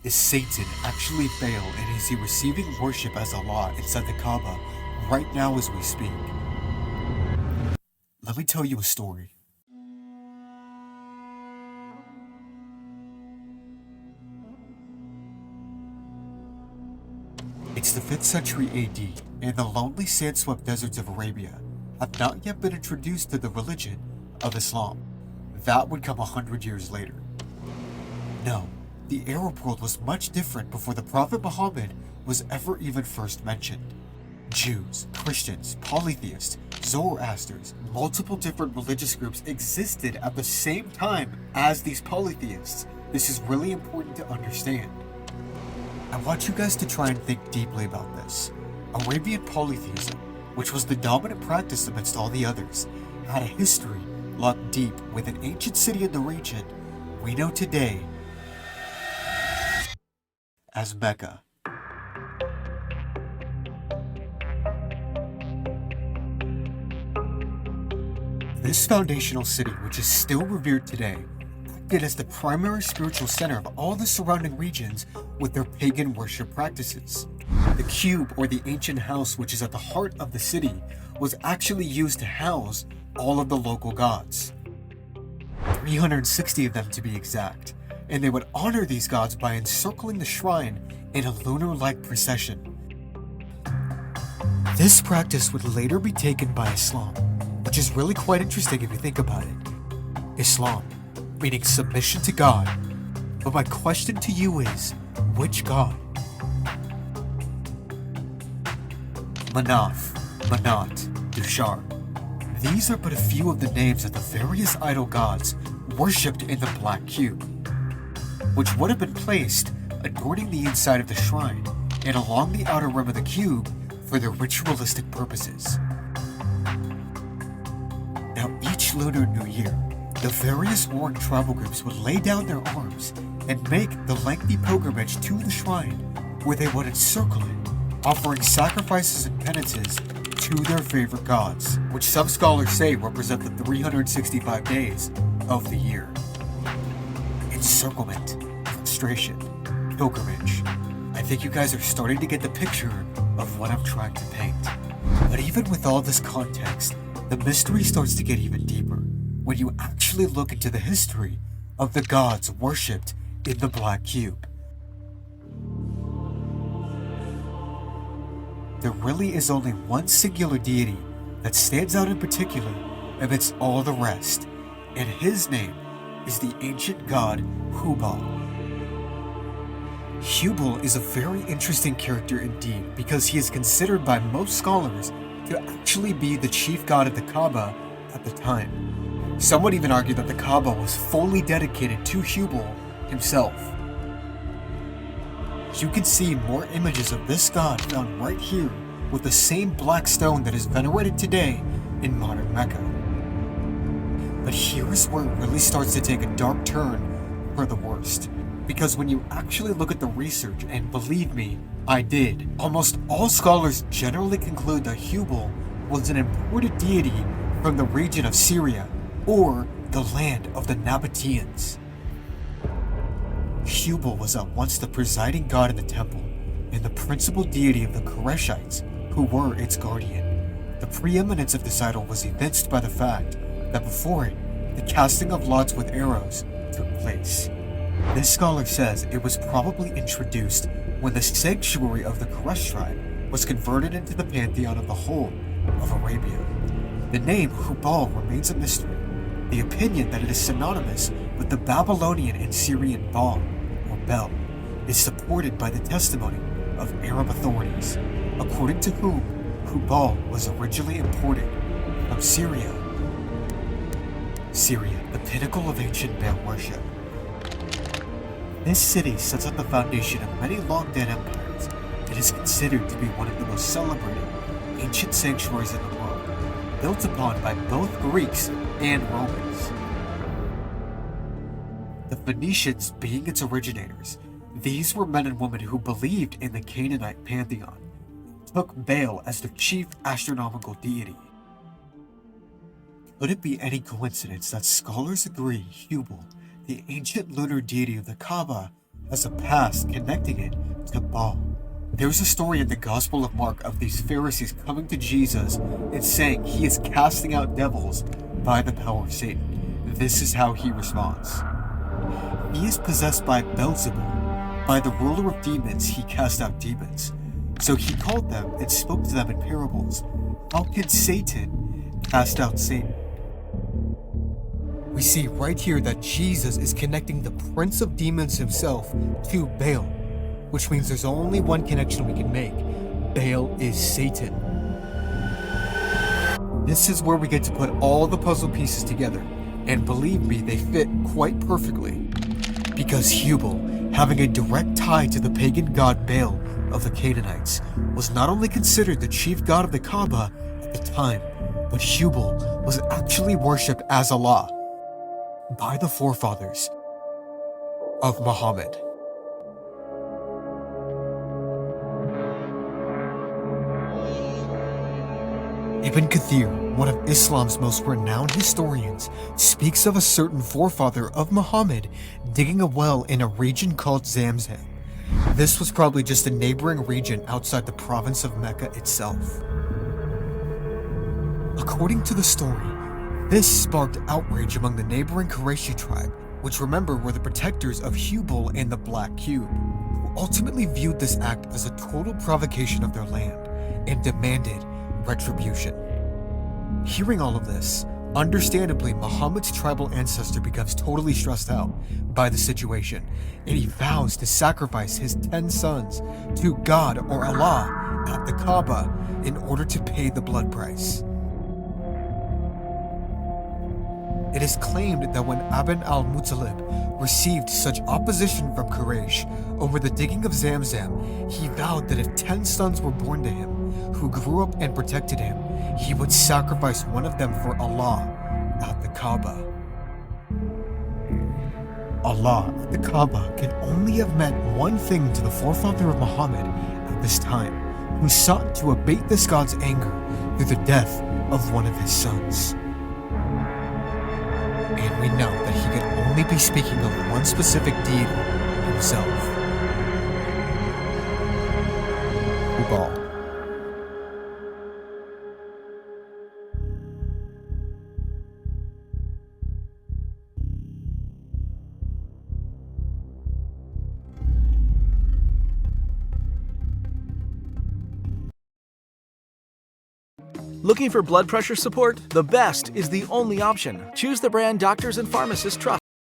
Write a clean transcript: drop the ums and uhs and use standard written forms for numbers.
Is Satan actually Baal, and is he receiving worship as Allah inside the Kaaba right now as we speak? Let me tell you a story. It's the 5th century AD, and the lonely sand-swept deserts of Arabia have not yet been introduced to the religion of Islam. That would come 100 years later. No, the Arab world was much different before the Prophet Muhammad was ever even first mentioned. Jews, Christians, polytheists, Zoroasters, multiple different religious groups existed at the same time as these polytheists. This is really important to understand. I want you guys to try and think deeply about this. Arabian polytheism, which was the dominant practice amidst all the others, had a history locked deep with an ancient city in the region we know today as Mecca. This foundational city, which is still revered today, acted as the primary spiritual center of all the surrounding regions with their pagan worship practices. The cube, or the ancient house which is at the heart of the city, was actually used to house all of the local gods. 360 of them to be exact, and they would honor these gods by encircling the shrine in a lunar-like procession. This practice would later be taken by Islam, which is really quite interesting if you think about it. Islam, meaning submission to God. But my question to you is, which God? Manaf, Manat, Dushar. These are but a few of the names of the various idol gods worshipped in the Black Cube, which would have been placed adorning the inside of the shrine and along the outer rim of the cube for their ritualistic purposes. Now, each Lunar New Year, the various warring tribal groups would lay down their arms and make the lengthy pilgrimage to the shrine, where they would encircle it, offering sacrifices and penances to their favorite gods, which some scholars say represent the 365 days of the year. Encirclement, prostration, pilgrimage. I think you guys are starting to get the picture of what I'm trying to paint. But even with all this context, the mystery starts to get even deeper when you actually look into the history of the gods worshipped in the Black Cube. There really is only one singular deity that stands out in particular amidst all the rest, and his name is the ancient god Hubal. Hubal is a very interesting character indeed, because he is considered by most scholars to actually be the chief god of the Kaaba at the time. Some would even argue that the Kaaba was fully dedicated to Hubal himself. You can see more images of this god found right here with the same black stone that is venerated today in modern Mecca. But here's where it really starts to take a dark turn for the worst. Because when you actually look at the research, and believe me, I did, almost all scholars generally conclude that Hubal was an imported deity from the region of Syria, or the land of the Nabateans. Hubal was at once the presiding god in the temple, and the principal deity of the Koreshites, who were its guardian. The preeminence of this idol was evinced by the fact that before it, the casting of lots with arrows took place. This scholar says it was probably introduced when the sanctuary of the Koresh tribe was converted into the pantheon of the whole of Arabia. The name Hubal remains a mystery. The opinion that it is synonymous with the Babylonian and Syrian Baal, or Bel, is supported by the testimony of Arab authorities, according to whom Hubal was originally imported from Syria. Syria, the pinnacle of ancient Baal worship. This city sets at the foundation of many long-dead empires. It is considered to be one of the most celebrated ancient sanctuaries in the world, built upon by both Greeks and Romans. The Phoenicians being its originators, these were men and women who believed in the Canaanite pantheon, took Baal as their chief astronomical deity. Could it be any coincidence that scholars agree Hubal, the ancient lunar deity of the Kaaba, has a past connecting it to Baal. There's a story in the Gospel of Mark of these Pharisees coming to Jesus and saying he is casting out devils by the power of Satan. This is how he responds. He is possessed by Beelzebul. By the ruler of demons he cast out demons. So he called them and spoke to them in parables. How can Satan cast out Satan? We see right here that Jesus is connecting the prince of demons himself to Baal, which means there's only one connection we can make. Baal is Satan. This is where we get to put all the puzzle pieces together, and believe me, they fit quite perfectly. Because Hubal, having a direct tie to the pagan god Baal of the Canaanites, was not only considered the chief god of the Kaaba at the time, but Hubal was actually worshipped as Allah by the forefathers of Muhammad. Ibn Kathir, one of Islam's most renowned historians, speaks of a certain forefather of Muhammad digging a well in a region called Zamzam. This was probably just a neighboring region outside the province of Mecca itself. According to the story, this sparked outrage among the neighboring Qurayshi tribe, which remember were the protectors of Hubal and the Black Cube, who ultimately viewed this act as a total provocation of their land and demanded retribution. Hearing all of this, understandably, Muhammad's tribal ancestor becomes totally stressed out by the situation, and he vows to sacrifice his 10 sons to God or Allah at the Kaaba in order to pay the blood price. It is claimed that when Ibn al-Muttalib received such opposition from Quraysh over the digging of Zamzam, he vowed that if 10 sons were born to him, who grew up and protected him, he would sacrifice one of them for Allah at the Kaaba. Allah at the Kaaba can only have meant one thing to the forefather of Muhammad at this time, who sought to abate this god's anger through the death of one of his sons. And we know that he could only be speaking of one specific deity, himself. Baal. Looking for blood pressure support? The best is the only option. Choose the brand doctors and pharmacists trust.